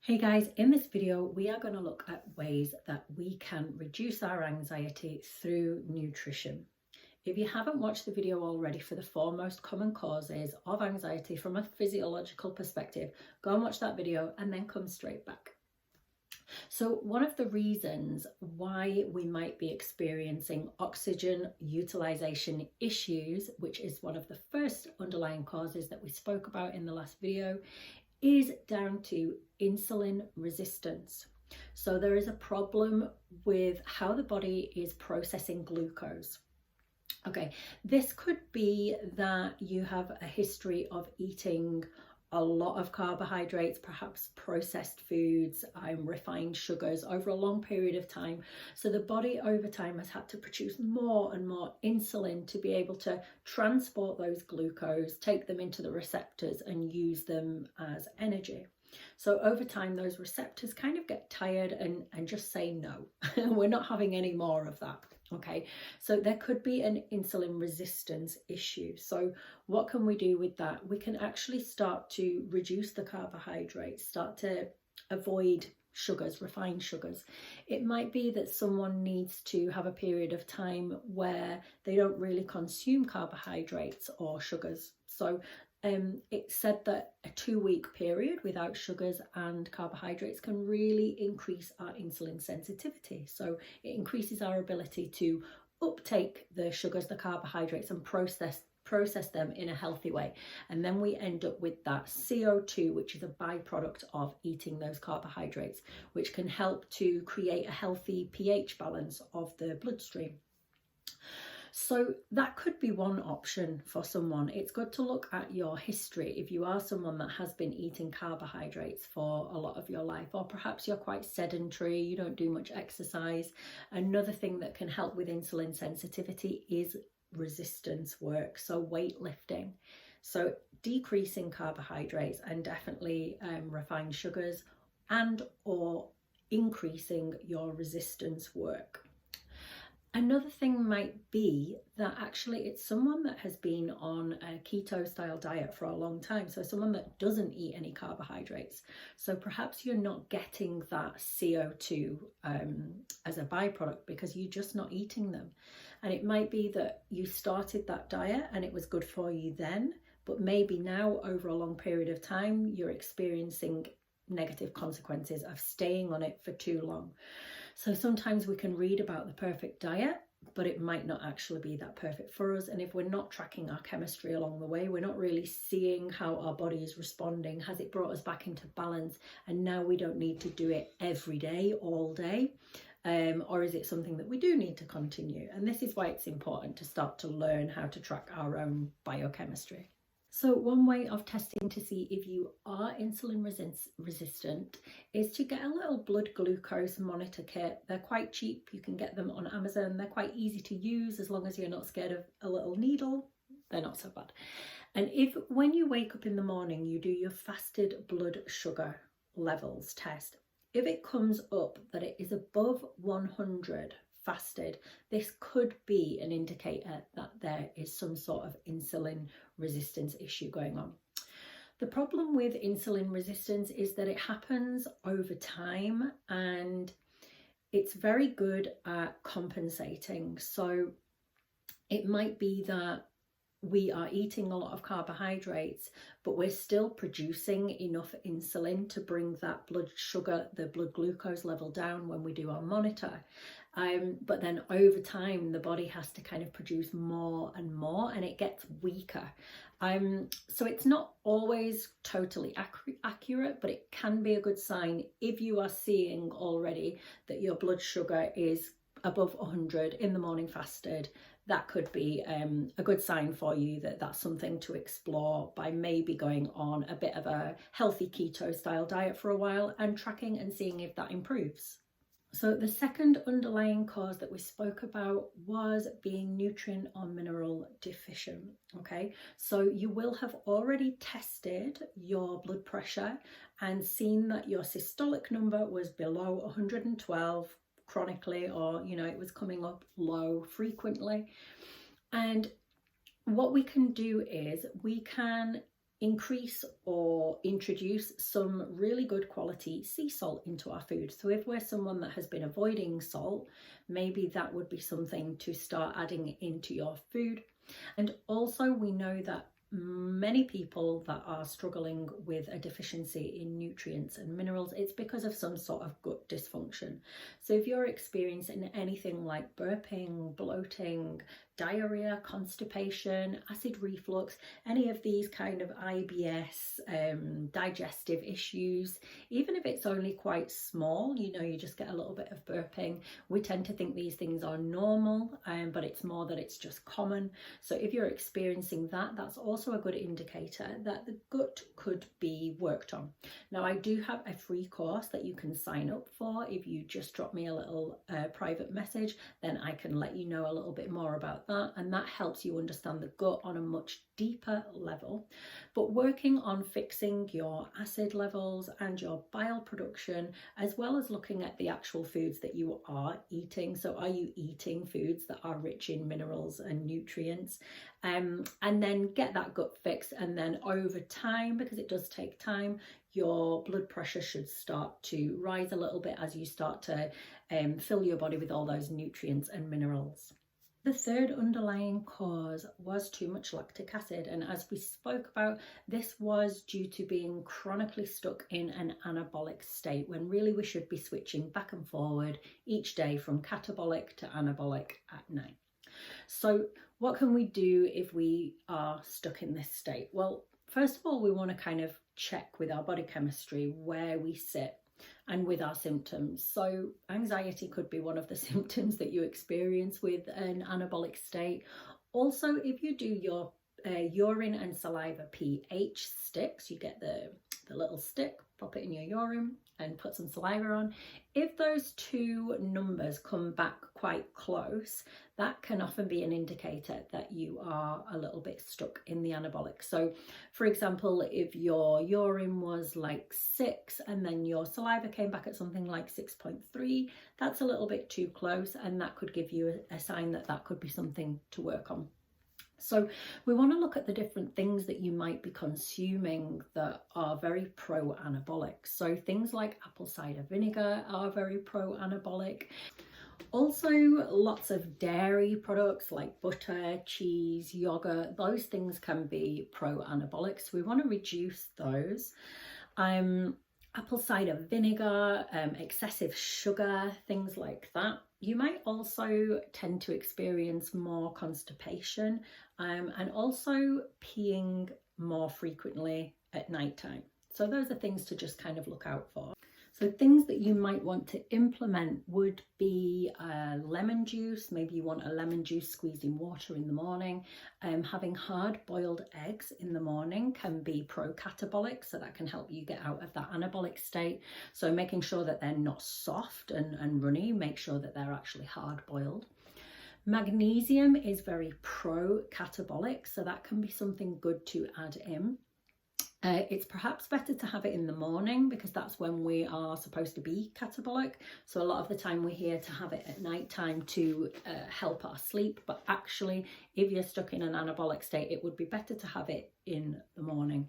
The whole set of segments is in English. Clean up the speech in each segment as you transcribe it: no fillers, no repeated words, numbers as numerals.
Hey guys, in this video we are going to look at ways that we can reduce our anxiety through nutrition. If you haven't watched the video already for the 4 most common causes of anxiety from a physiological perspective, go and watch that video and then come straight back. So one of the reasons why we might be experiencing oxygen utilization issues, which is one of the first underlying causes that we spoke about in the last video, is down to insulin resistance. So there is a problem with how the body is processing glucose. Okay, this could be that you have a history of eating a lot of carbohydrates, perhaps processed foods, refined sugars over a long period of time. So the body over time has had to produce more and more insulin to be able to transport those glucose, take them into the receptors and use them as energy. So over time, those receptors kind of get tired and just say no, we're not having any more of that. Okay, so there could be an insulin resistance issue. So what can we do with that? We can actually start to reduce the carbohydrates, start to avoid sugars, refined sugars. It might be that someone needs to have a period of time where they don't really consume carbohydrates or sugars. So it's said that a 2-week period without sugars and carbohydrates can really increase our insulin sensitivity. So it increases our ability to uptake the sugars, the carbohydrates, and process them in a healthy way. And then we end up with that CO2, which is a byproduct of eating those carbohydrates, which can help to create a healthy pH balance of the bloodstream. So that could be one option for someone. It's good to look at your history. If you are someone that has been eating carbohydrates for a lot of your life, or perhaps you're quite sedentary, you don't do much exercise, another thing that can help with insulin sensitivity is resistance work, so weightlifting. So decreasing carbohydrates and definitely refined sugars, and or increasing your resistance work. Another thing might be that actually it's someone that has been on a keto style diet for a long time. So someone that doesn't eat any carbohydrates. So perhaps you're not getting that CO2 as a byproduct because you're just not eating them. And it might be that you started that diet and it was good for you then, but maybe now over a long period of time, you're experiencing negative consequences of staying on it for too long. So sometimes we can read about the perfect diet, but it might not actually be that perfect for us. And if we're not tracking our chemistry along the way, we're not really seeing how our body is responding. Has it brought us back into balance? And now we don't need to do it every day, all day. Or is it something that we do need to continue? And this is why it's important to start to learn how to track our own biochemistry. So one way of testing to see if you are insulin resistant is to get a little blood glucose monitor kit. They're quite cheap. You can get them on Amazon. They're quite easy to use as long as you're not scared of a little needle. They're not so bad. And if when you wake up in the morning, you do your fasted blood sugar levels test, if it comes up that it is above 100 fasted, this could be an indicator that there is some sort of insulin resistance issue going on. The problem with insulin resistance is that it happens over time and it's very good at compensating. So it might be that we are eating a lot of carbohydrates, but we're still producing enough insulin to bring that blood sugar, the blood glucose level down when we do our monitor. But then over time, the body has to kind of produce more and more and it gets weaker. So it's not always totally accurate, but it can be a good sign if you are seeing already that your blood sugar is above 100 in the morning fasted. That could be a good sign for you that that's something to explore by maybe going on a bit of a healthy keto style diet for a while and tracking and seeing if that improves. So the second underlying cause that we spoke about was being nutrient or mineral deficient. Okay, so you will have already tested your blood pressure and seen that your systolic number was below 112 chronically, or it was coming up low frequently. And what we can do is we can increase or introduce some really good quality sea salt into our food. So if we're someone that has been avoiding salt, maybe that would be something to start adding into your food. And also we know that many people that are struggling with a deficiency in nutrients and minerals, it's because of some sort of gut dysfunction. So if you're experiencing anything like burping, bloating, diarrhea, constipation, acid reflux, any of these kind of IBS, digestive issues, even if it's only quite small, you know, you just get a little bit of burping, we tend to think these things are normal, but it's more that it's just common. So if you're experiencing that, that's also a good indicator that the gut could be worked on. Now, I do have a free course that you can sign up for. If you just drop me a little private message, then I can let you know a little bit more about that, and that helps you understand the gut on a much deeper level. But working on fixing your acid levels and your bile production, as well as looking at the actual foods that you are eating. So are you eating foods that are rich in minerals and nutrients? And then get that gut fixed, and then over time, because it does take time, your blood pressure should start to rise a little bit as you start to fill your body with all those nutrients and minerals. The third underlying cause was too much lactic acid, and as we spoke about, this was due to being chronically stuck in an anabolic state, when really we should be switching back and forward each day from catabolic to anabolic at night. So what can we do if we are stuck in this state? Well, first of all, we want to kind of check with our body chemistry where we sit and with our symptoms. So anxiety could be one of the symptoms that you experience with an anabolic state. Also, if you do your urine and saliva pH sticks, you get the little stick, pop it in your urine and put some saliva on. If those two numbers come back quite close, that can often be an indicator that you are a little bit stuck in the anabolic. So for example, if your urine was like 6 and then your saliva came back at something like 6.3, that's a little bit too close, and that could give you a sign that that could be something to work on. So we want to look at the different things that you might be consuming that are very pro-anabolic. So things like apple cider vinegar are very pro-anabolic. Also, lots of dairy products like butter, cheese, yogurt, those things can be pro-anabolic. So we want to reduce those. Apple cider vinegar, excessive sugar, things like that. You might also tend to experience more constipation and also peeing more frequently at night time. So those are things to just kind of look out for. So things that you might want to implement would be lemon juice. Maybe you want a lemon juice squeezed in water in the morning. Having hard boiled eggs in the morning can be pro-catabolic, so that can help you get out of that anabolic state. So making sure that they're not soft and runny, make sure that they're actually hard boiled. Magnesium is very pro-catabolic, so that can be something good to add in. It's perhaps better to have it in the morning because that's when we are supposed to be catabolic. So a lot of the time we're here to have it at night time to help our sleep. But actually, if you're stuck in an anabolic state, it would be better to have it in the morning.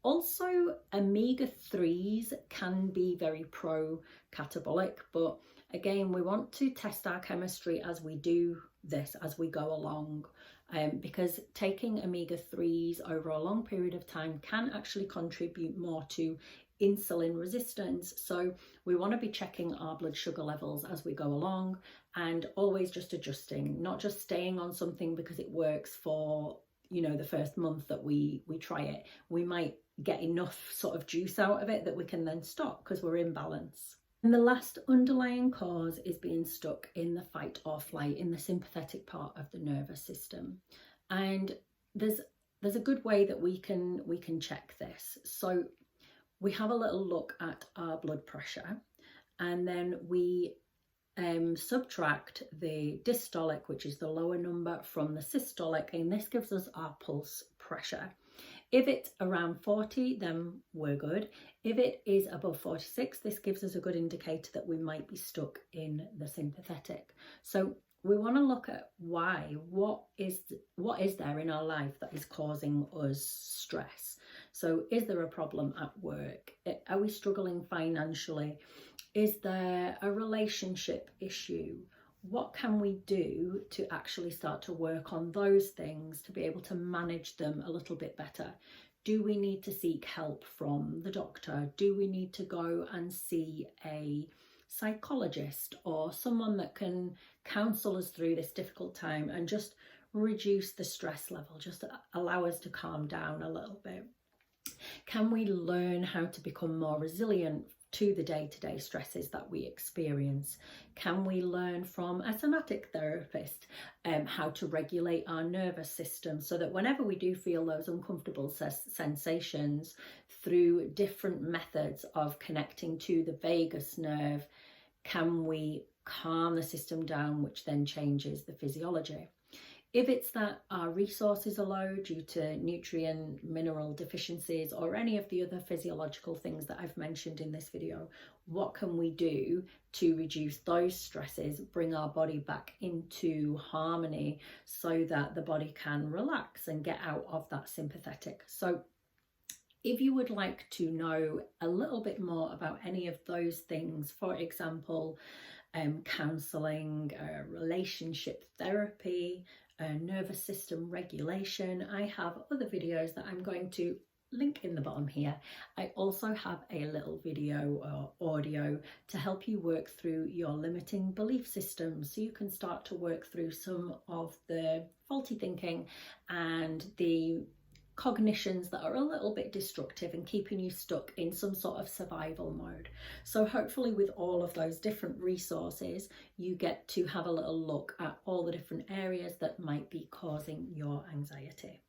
Also, omega-3s can be very pro-catabolic, but again, we want to test our chemistry as we do this, as we go along. Because taking omega-3s over a long period of time can actually contribute more to insulin resistance. So we want to be checking our blood sugar levels as we go along and always just adjusting, not just staying on something because it works for, you know, the first month that we try it. We might get enough sort of juice out of it that we can then stop because we're in balance. And the last underlying cause is being stuck in the fight or flight, in the sympathetic part of the nervous system. And there's a good way that we can check this. So we have a little look at our blood pressure, and then we subtract the diastolic, which is the lower number, from the systolic, and this gives us our pulse pressure. If it's around 40, then we're good. If it is above 46, this gives us a good indicator that we might be stuck in the sympathetic. So we want to look at why. What is there in our life that is causing us stress? So is there a problem at work? Are we struggling financially? Is there a relationship issue? What can we do to actually start to work on those things to be able to manage them a little bit better? Do we need to seek help from the doctor? Do we need to go and see a psychologist or someone that can counsel us through this difficult time and just reduce the stress level, just allow us to calm down a little bit? Can we learn how to become more resilient to the day-to-day stresses that we experience? Can we learn from a somatic therapist how to regulate our nervous system so that whenever we do feel those uncomfortable sensations, through different methods of connecting to the vagus nerve, can we calm the system down, which then changes the physiology? If it's that our resources are low due to nutrient, mineral deficiencies, or any of the other physiological things that I've mentioned in this video, what can we do to reduce those stresses, bring our body back into harmony so that the body can relax and get out of that sympathetic? So if you would like to know a little bit more about any of those things, for example, counselling, relationship therapy, nervous system regulation, I have other videos that I'm going to link in the bottom here. I also have a little video or audio to help you work through your limiting belief systems so you can start to work through some of the faulty thinking and the cognitions that are a little bit destructive and keeping you stuck in some sort of survival mode. So hopefully with all of those different resources, you get to have a little look at all the different areas that might be causing your anxiety.